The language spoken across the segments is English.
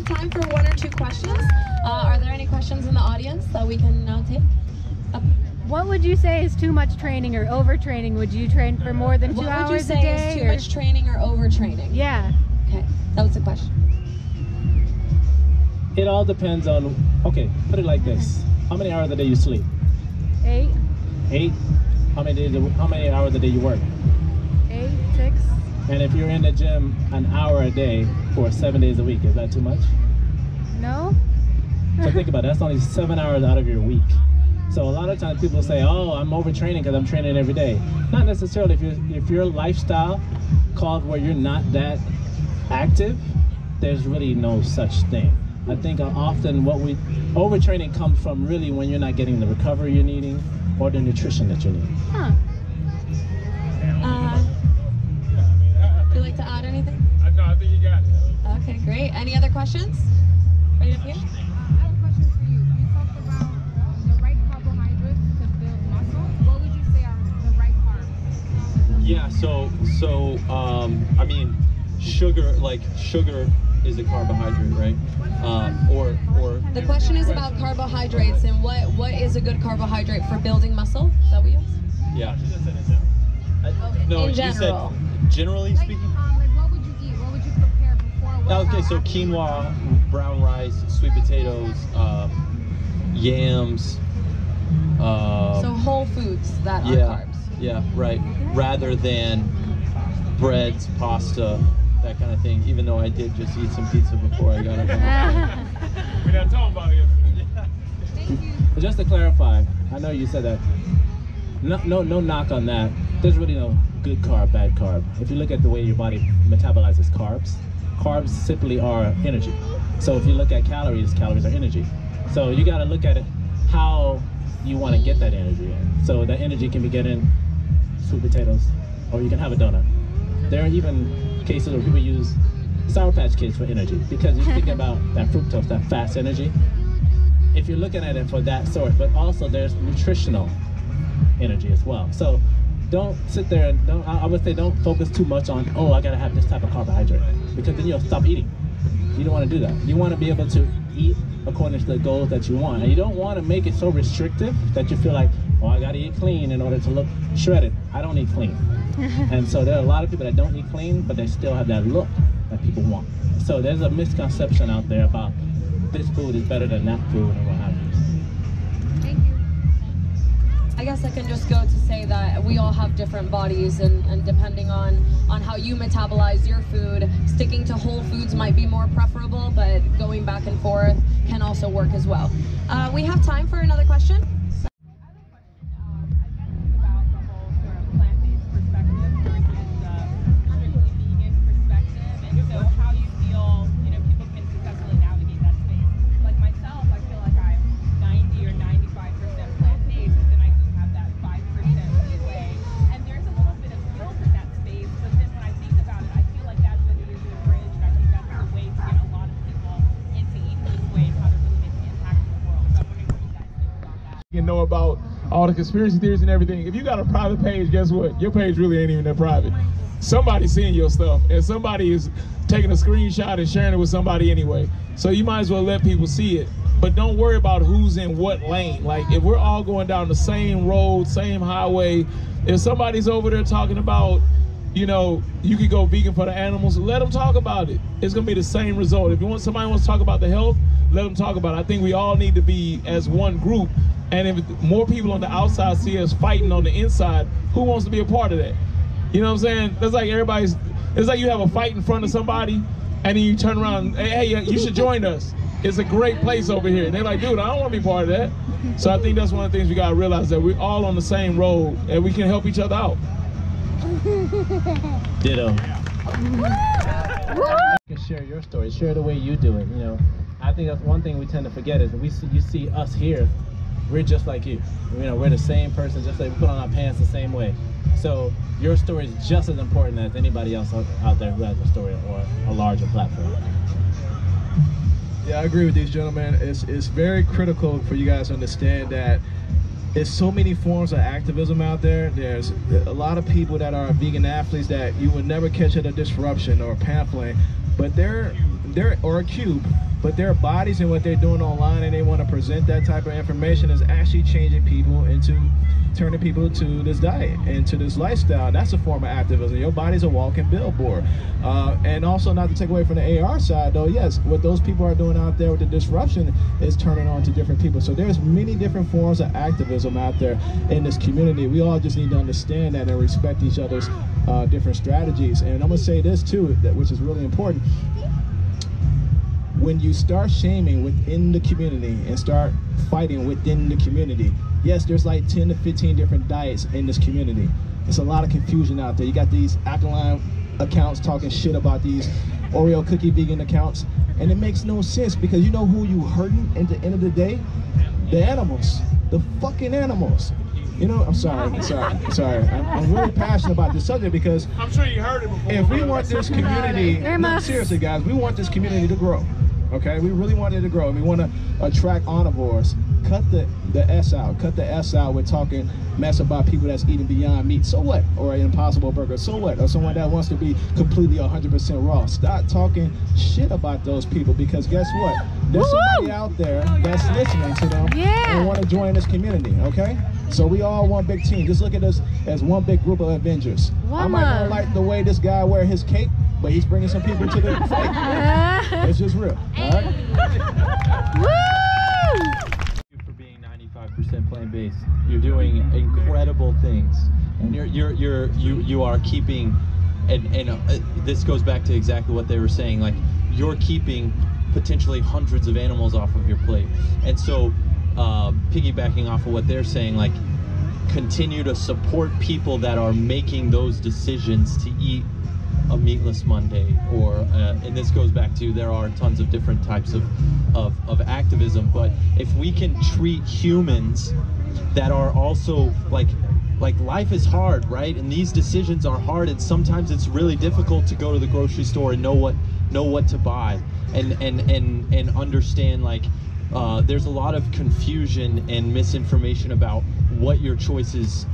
time for 1 or 2 questions. Are there any questions in the audience that we can now take? What would you say is too much training or overtraining? Would you train for more than 2 hours a day? What would you say is too much training or overtraining? Yeah. Okay, that was the question. It all depends on, okay, put it like this. How many hours a day you sleep? 8. 8? How many hours a day you work? 8, 6. And if you're in the gym an hour a day for 7 days a week, is that too much? No. So think about it, that's only 7 hours out of your week. So a lot of times people say, oh, I'm overtraining because I'm training every day. Not necessarily. If your lifestyle calls where you're not that active, there's really no such thing. I think often overtraining comes from really when you're not getting the recovery you're needing or the nutrition that you need. Huh. Would you like to add anything? No, I think you got it. Okay, great. Any other questions? Right up here. I have a question for you. You talked about the right carbohydrates to build muscle. What would you say are the right carbs? Yeah, I mean, sugar is a carbohydrate, right? Or The question is about carbohydrates and what is a good carbohydrate for building muscle? Is that what you asked? yeah. No, in you general. said generally speaking. Like what would you eat? What would you prepare before? Okay, so quinoa, brown rice, sweet potatoes, yams. So whole foods that are carbs. Yeah, right. Rather than breads, pasta, that kind of thing. Even though I did just eat some pizza before I got it. We're not talking about it. Thank you. But just to clarify, I know you said that. No knock on that. There's really no good carb, bad carb. If you look at the way your body metabolizes carbs simply are energy. So if you look at calories are energy. So you got to look at it how you want to get that energy in. So that energy can be getting sweet potatoes, or you can have a donut. There are even cases where people use Sour Patch Kids for energy because you're thinking about that fructose, that fast energy. If you're looking at it for that source, but also there's nutritional energy as well. So don't sit there and I would say don't focus too much on, oh, I gotta have this type of carbohydrate, because then you'll stop eating. You don't want to do that. You want to be able to eat according to the goals that you want. And you don't want to make it so restrictive that you feel like, oh, I gotta eat clean in order to look shredded. I don't eat clean. And so there are a lot of people that don't eat clean, but they still have that look that people want. So there's a misconception out there about this food is better than that food and what have you. Thank you. I guess I can just go to say that we all have different bodies, and depending on how you metabolize your food, sticking to whole foods might be more preferable, but going back and forth can also work as well. We have time for another question. Know about all the conspiracy theories and everything. If you got a private page, guess what? Your page really ain't even that private. Somebody's seeing your stuff, and somebody is taking a screenshot and sharing it with somebody anyway. So you might as well let people see it. But don't worry about who's in what lane. Like, if we're all going down the same road, same highway, if somebody's over there talking about, you know, you could go vegan for the animals, let them talk about it. It's gonna be the same result. If you want somebody wants to talk about the health, let them talk about it. I think we all need to be as one group. And if more people on the outside see us fighting on the inside, who wants to be a part of that? You know what I'm saying? That's like it's like you have a fight in front of somebody, and then you turn around, hey, you should join us. It's a great place over here. And they're like, dude, I don't want to be part of that. So I think that's one of the things we got to realize, that we're all on the same road, and we can help each other out. Ditto. You can share your story, share the way you do it. You know, I think that's one thing we tend to forget is you see us here. We're just like you. You know, we're the same person, just like we put on our pants the same way. So your story is just as important as anybody else out there who has a story or a larger platform. Yeah, I agree with these gentlemen. It's very critical for you guys to understand that there's so many forms of activism out there. There's a lot of people that are vegan athletes that you would never catch at a disruption or a pamphlet, but they're or a cube, but their bodies and what they're doing online, and they want to present that type of information, is actually changing people into turning people to this diet and to this lifestyle. That's a form of activism. Your body's a walking billboard. And also, not to take away from the AR side though, yes, what those people are doing out there with the disruption is turning on to different people. So there's many different forms of activism out there in this community. We all just need to understand that and respect each other's different strategies. And I'm gonna say this too, which is really important. When you start shaming within the community and start fighting within the community, yes, there's like 10 to 15 different diets in this community. It's a lot of confusion out there. You got these alkaline accounts talking shit about these Oreo cookie vegan accounts, and it makes no sense, because you know who you hurting at the end of the day? The animals, the fucking animals. You know, I'm sorry. I'm really passionate about this subject, because I'm sure you heard it before. If we want this community, no, seriously guys, we want this community to grow. Okay, we really want it to grow. We want to attract omnivores. Cut the S out. Cut the S out with talking mess about people that's eating Beyond Meat. So what? Or an Impossible Burger. So what? Or someone that wants to be completely 100% raw. Stop talking shit about those people, because guess what? There's somebody out there that's listening to them and want to join this community. Okay? So we all one big team. Just look at us as one big group of Avengers. I might not like the way this guy wear his cape, but he's bringing some people to the fight. It's just real. All right? Thank you for being 95% plant-based. You're doing incredible things, and you are keeping, and this goes back to exactly what they were saying. Like, you're keeping potentially hundreds of animals off of your plate, and so piggybacking off of what they're saying, like, continue to support people that are making those decisions to eat a meatless Monday, or and this goes back to, there are tons of different types of activism, but if we can treat humans that are also like life is hard, right? And these decisions are hard, and sometimes it's really difficult to go to the grocery store and know what to buy, and understand, like, there's a lot of confusion and misinformation about what your choices,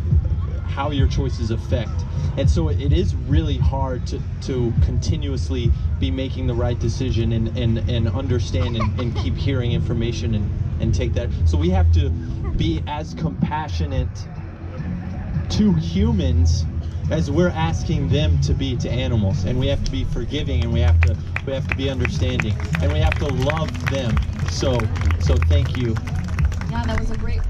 how your choices affect. And so it is really hard to continuously be making the right decision and understand and keep hearing information and take that. So we have to be as compassionate to humans as we're asking them to be to animals, and we have to be forgiving, and we have to be understanding, and we have to love them. So thank you. Yeah, that was a great